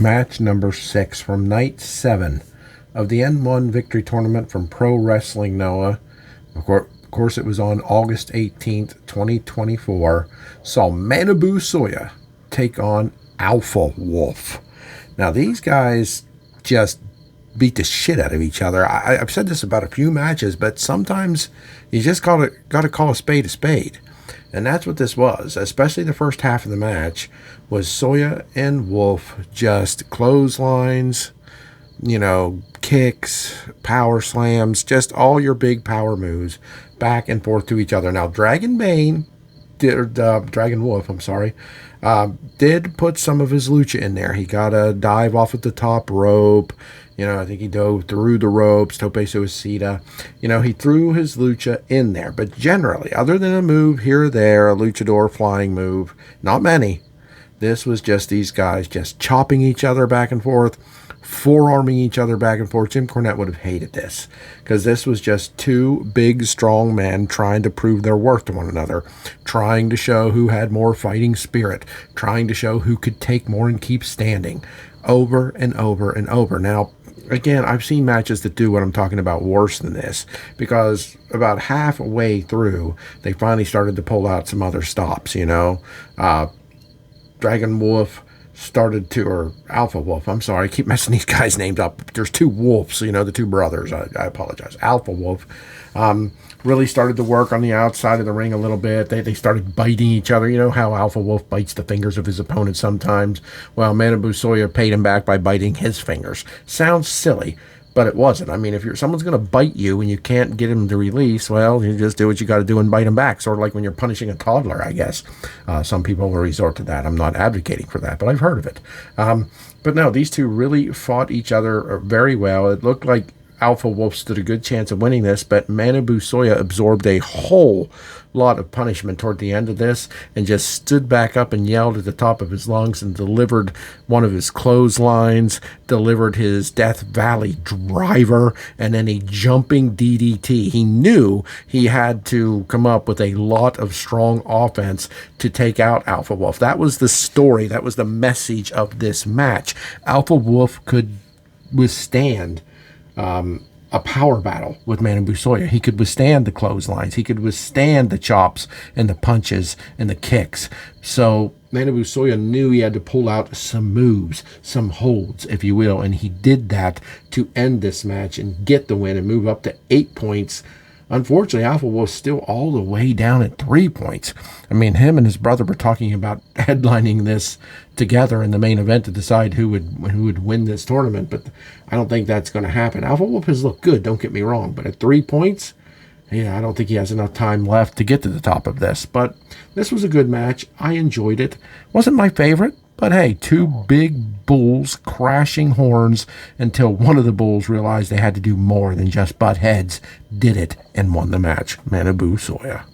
Match number 6 from night 7 of the N1 Victory Tournament from Pro Wrestling Noah. Of course, it was on August 18th, 2024. Saw Manabu Soya take on Alpha Wolf. Now, these guys just beat the shit out of each other. I've said this about a few matches, but sometimes you just got to call a spade a spade. And that's what this was, especially the first half of the match, was Soya and Wolf just clotheslines, kicks, power slams, just all your big power moves back and forth to each other. Now, Dragon Wolf, did put some of his lucha in there. He got a dive off at the top rope. I think he dove through the ropes, tope suicida. He threw his lucha in there. But generally, other than a move here or there, a luchador flying move, not many. This was just these guys just chopping each other back and forth, forearming each other back and forth. Jim Cornette would have hated this, because this was just two big, strong men trying to prove their worth to one another, trying to show who had more fighting spirit, trying to show who could take more and keep standing, over and over and over. Now, again, I've seen matches that do what I'm talking about worse than this, because about halfway through, they finally started to pull out some other stops, Dragon Wolf started to, or Alpha Wolf, I'm sorry, I keep messing these guys' names up. There's two wolves, the two brothers. I apologize. Alpha Wolf really started to work on the outside of the ring a little bit. They started biting each other. You know how Alpha Wolf bites the fingers of his opponent sometimes? Well, Manabu Soya paid him back by biting his fingers. Sounds silly, but it wasn't. I mean, if someone's going to bite you and you can't get him to release, well, you just do what you got to do and bite him back. Sort of like when you're punishing a toddler, I guess. Some people will resort to that. I'm not advocating for that, but I've heard of it. But no, these two really fought each other very well. It looked like Alpha Wolf stood a good chance of winning this, but Manabu Soya absorbed a whole lot of punishment toward the end of this and just stood back up and yelled at the top of his lungs and delivered one of his clotheslines, delivered his Death Valley driver, and then a jumping DDT. He knew he had to come up with a lot of strong offense to take out Alpha Wolf. That was the story. That was the message of this match. Alpha Wolf could withstand a power battle with Manabu Soya. He could withstand the clotheslines. He could withstand the chops and the punches and the kicks. So Manabu Soya knew he had to pull out some moves, some holds, if you will, and he did that to end this match and get the win and move up to 8 points. Unfortunately, Alpha was still all the way down at 3 points. I mean, him and his brother were talking about headlining this together in the main event to decide who would win this tournament, but I don't think that's going to happen. Alpha Wolf has looked good, don't get me wrong, but at 3 points, I don't think he has enough time left to get to the top of this. But this was a good match. I enjoyed it. Wasn't my favorite, but hey, two big bulls crashing horns until one of the bulls realized they had to do more than just butt heads, did it, and won the match. Manabu Soya.